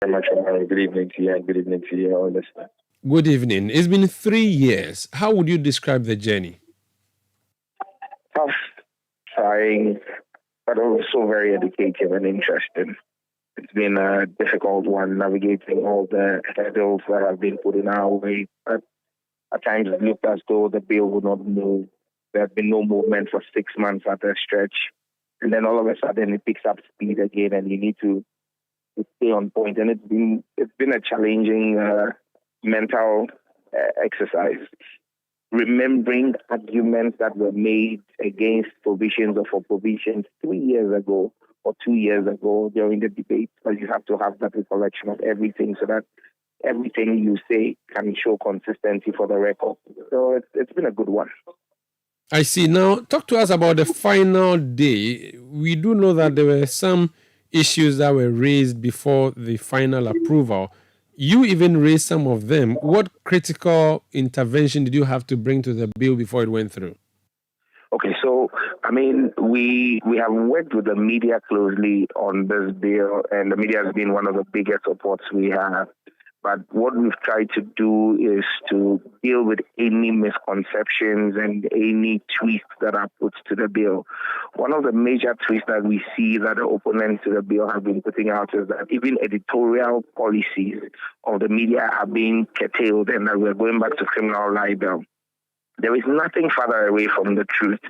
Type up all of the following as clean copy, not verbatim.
Very much. Good evening to you and good evening to you, all listeners. Good evening. It's been 3 years. How would you describe the journey? Tough, trying, but also very educative and interesting. It's been a difficult one navigating all the hurdles that have been put in our way. But at times it looked as though the bill would not move. There had been no movement for 6 months at a stretch. And then all of a sudden it picks up speed again and you need to stay on point. And it's been a challenging mental exercise. Remembering arguments that were made against provisions or for provisions 3 years ago or 2 years ago during the debate, but you have to have that recollection of everything so that everything you say can show consistency for the record. So it's been a good one. I see. Now, talk to us about the final day. We do know that there were some issues that were raised before the final approval. You even raised some of them. What critical intervention did you have to bring to the bill before it went through? Okay, so I mean, we have worked with the media closely on this bill, and the media has been one of the biggest supports we have. But what we've tried to do is to deal with any misconceptions and any tweaks that are put to the bill. One of the major tweaks that we see that the opponents to the bill have been putting out is that even editorial policies of the media are being curtailed and that we're going back to criminal libel. There is nothing further away from the truth.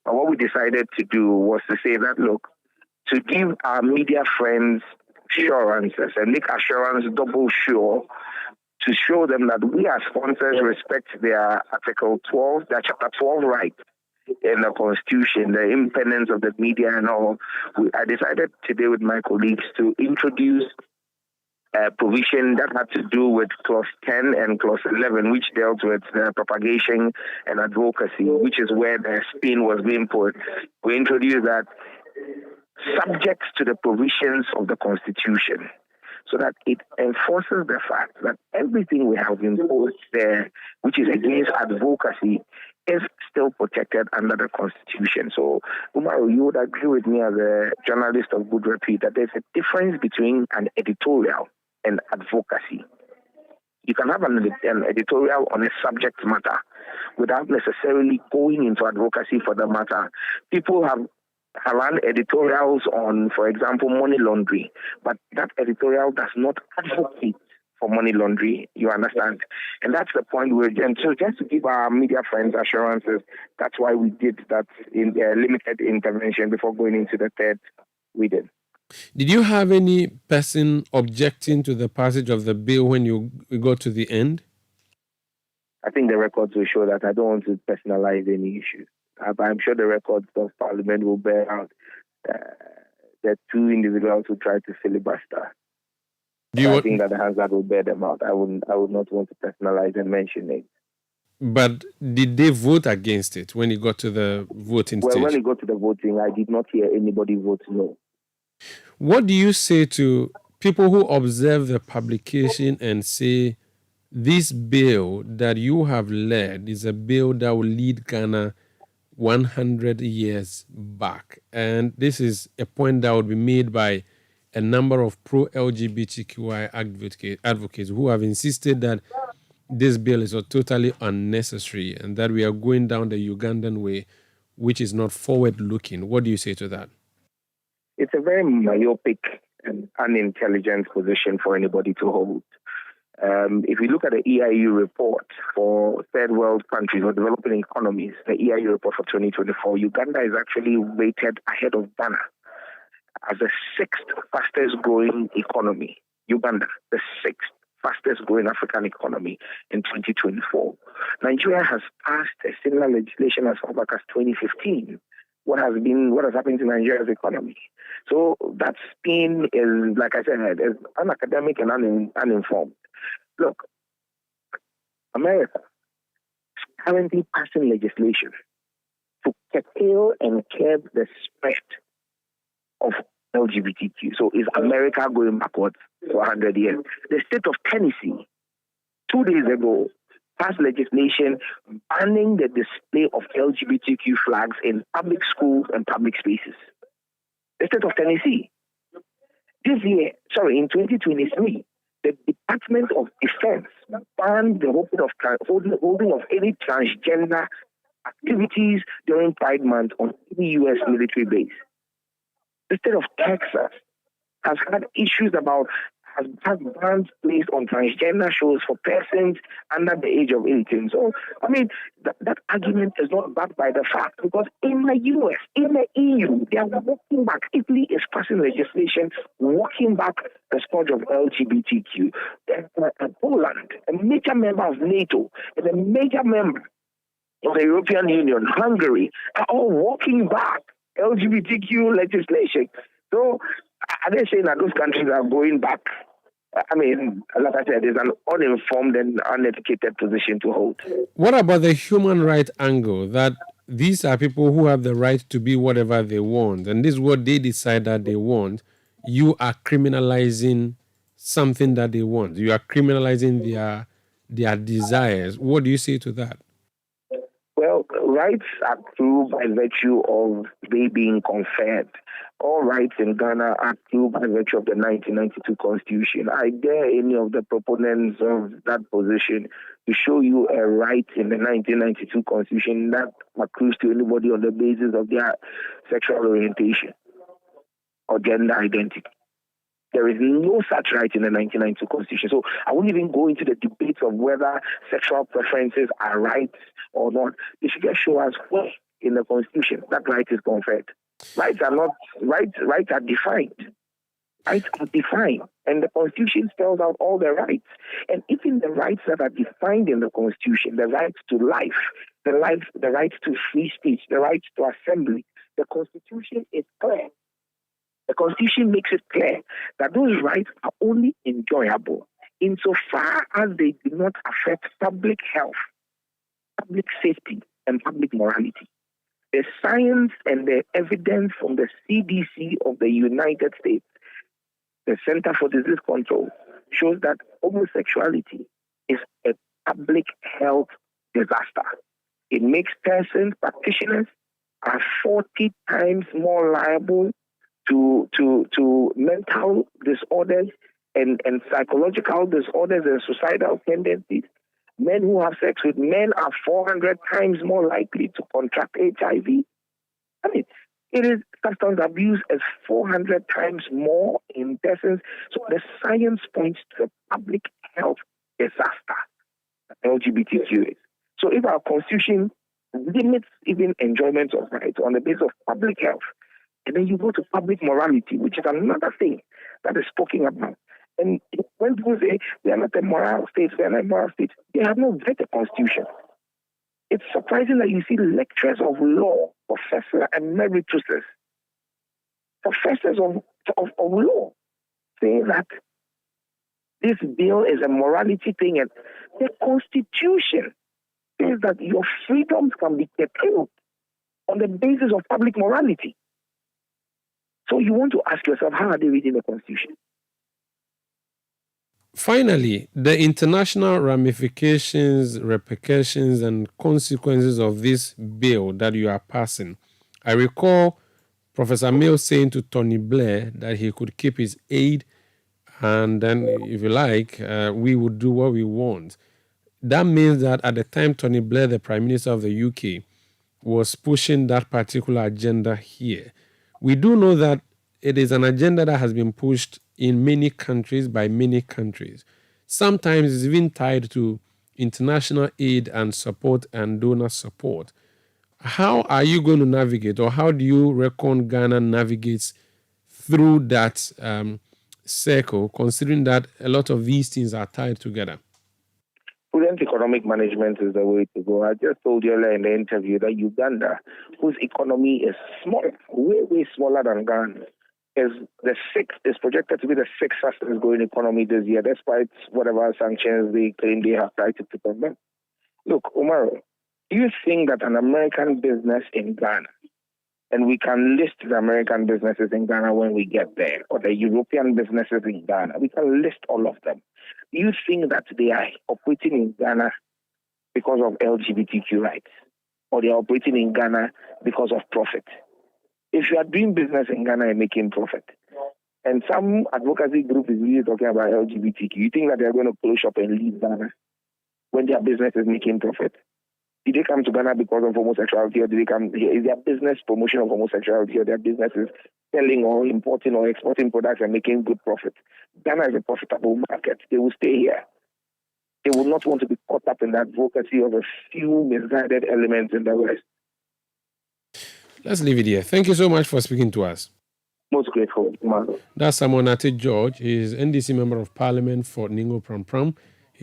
But what we decided to do was to say that, look, to give our media friends assurances and make assurance double sure, to show them that we as sponsors respect their Article 12, their Chapter 12 rights in the Constitution, the independence of the media and all. I decided today with my colleagues to introduce provision that had to do with clause 10 and clause 11, which dealt with propagation and advocacy, which is where the spin was being put. We introduced that subject to the provisions of the Constitution, so that it enforces the fact that everything we have imposed there, which is against advocacy, is still protected under the Constitution. So, Umaru, you would agree with me as a journalist of good repute that there's a difference between an editorial and advocacy. You can have an editorial on a subject matter without necessarily going into advocacy for the matter. People have run editorials on, for example, money laundering, but that editorial does not advocate for money laundering, you understand? And that's the point and so just to give our media friends assurances, that's why we did that in limited intervention before going into the third reading. Did you have any person objecting to the passage of the bill when you got to the end? I think the records will show that. I don't want to personalize any issues. But I'm sure the records of Parliament will bear out the two individuals who tried to filibuster. I think that the Hansard will bear them out. I would not want to personalize and mention names. But did they vote against it when it got to the voting stage? Well, when it got to the voting, I did not hear anybody vote no. What do you say to people who observe the publication and say this bill that you have led is a bill that will lead Ghana 100 years back? And this is a point that would be made by a number of pro-LGBTQI advocates who have insisted that this bill is totally unnecessary and that we are going down the Ugandan way, which is not forward-looking. What do you say to that? It's a very myopic and unintelligent position for anybody to hold. If you look at the EIU report for third world countries or developing economies, the EIU report for 2024, Uganda is actually rated ahead of Ghana as the sixth fastest growing economy. Uganda, the sixth fastest growing African economy in 2024. Nigeria has passed a similar legislation as far back as 2015. What has happened to Nigeria's economy? So that spin is, like I said, is unacademic and uninformed. Look, America is currently passing legislation to curtail and curb the spread of LGBTQ. So is America going backwards for 100 years? The state of Tennessee, 2 days ago, passed legislation banning the display of LGBTQ flags in public schools and public spaces. The state of Tennessee. This year, in 2023, the Department of Defense banned the holding of any transgender activities during Pride Month on any U.S. military base. The state of Texas has had issues has bans placed on transgender shows for persons under the age of 18. So, that argument is not backed by the fact, because in the US, in the EU, they are walking back. Italy is passing legislation walking back the scourge of LGBTQ. Poland, a major member of NATO, and a major member of the European Union, Hungary, are all walking back LGBTQ legislation. So, are they saying that those countries are going back? Like I said, it's an uninformed and uneducated position to hold. What about the human right angle, that these are people who have the right to be whatever they want, and this is what they decide that they want? You are criminalizing something that they want. You are criminalizing their desires. What do you say to that? Well, rights are true by virtue of they being conferred. All rights in Ghana are true by virtue of the 1992 Constitution. I dare any of the proponents of that position to show you a right in the 1992 Constitution that accrues to anybody on the basis of their sexual orientation or gender identity. There is no such right in the 1992 Constitution. So I won't even go into the debates of whether sexual preferences are rights or not. They should just show us where in the Constitution that right is conferred. Rights are not rights. Rights are defined. Rights are defined, and the Constitution spells out all the rights. And even the rights that are defined in the Constitution, the rights to life, the rights to free speech, the rights to assembly, the Constitution is clear. The Constitution makes it clear that those rights are only enjoyable insofar as they do not affect public health, public safety, and public morality. The science and the evidence from the CDC of the United States, the Center for Disease Control, shows that homosexuality is a public health disaster. It makes persons, practitioners, are 40 times more liable to mental disorders and psychological disorders and suicidal tendencies. Men who have sex with men are 400 times more likely to contract HIV. It is substance abuse is 400 times more in persons. So the science points to a public health disaster that LGBTQ is. So if our Constitution limits even enjoyment of rights on the basis of public health, and then you go to public morality, which is another thing that is spoken about. And when people say we are not a moral state, we are not a moral state, they have not read the Constitution. It's surprising that you see lecturers of law, professors emeritus, professors of law, saying that this bill is a morality thing, and the Constitution says that your freedoms can be curtailed on the basis of public morality. So you want to ask yourself, how are they reading the Constitution? Finally, the international ramifications, repercussions, and consequences of this bill that you are passing. I recall Professor Mill saying to Tony Blair that he could keep his aid, and then, if you like, we would do what we want. That means that at the time Tony Blair, the Prime Minister of the UK, was pushing that particular agenda here, we do know that it is an agenda that has been pushed in many countries by many countries. Sometimes it's even tied to international aid and support and donor support. How are you going to navigate, or how do you reckon Ghana navigates through that circle, considering that a lot of these things are tied together? Prudent economic management is the way to go. I just told you earlier in the interview that Uganda, whose economy is small, way smaller than Ghana, is projected to be the sixth fastest growing economy this year, despite whatever sanctions they claim they have tried to put on them. Look, Omar, do you think that an American business in Ghana, and we can list the American businesses in Ghana when we get there, or the European businesses in Ghana, we can list all of them. Do you think that they are operating in Ghana because of LGBTQ rights, or they are operating in Ghana because of profit? If you are doing business in Ghana and making profit, And some advocacy group is really talking about LGBTQ. You think that they're going to close shop and leave Ghana when their business is making profit? Did they come to Ghana because of homosexuality, or did they come here? Is their business promotion of homosexuality, or their business is selling or importing or exporting products and making good profit? Ghana is a profitable market. They will stay here. They will not want to be caught up in the advocacy of a few misguided elements in the West. Let's leave it here. Thank you so much for speaking to us. Most grateful, man. That's Samonate George. He is NDC Member of Parliament for Ningo Pram Pram.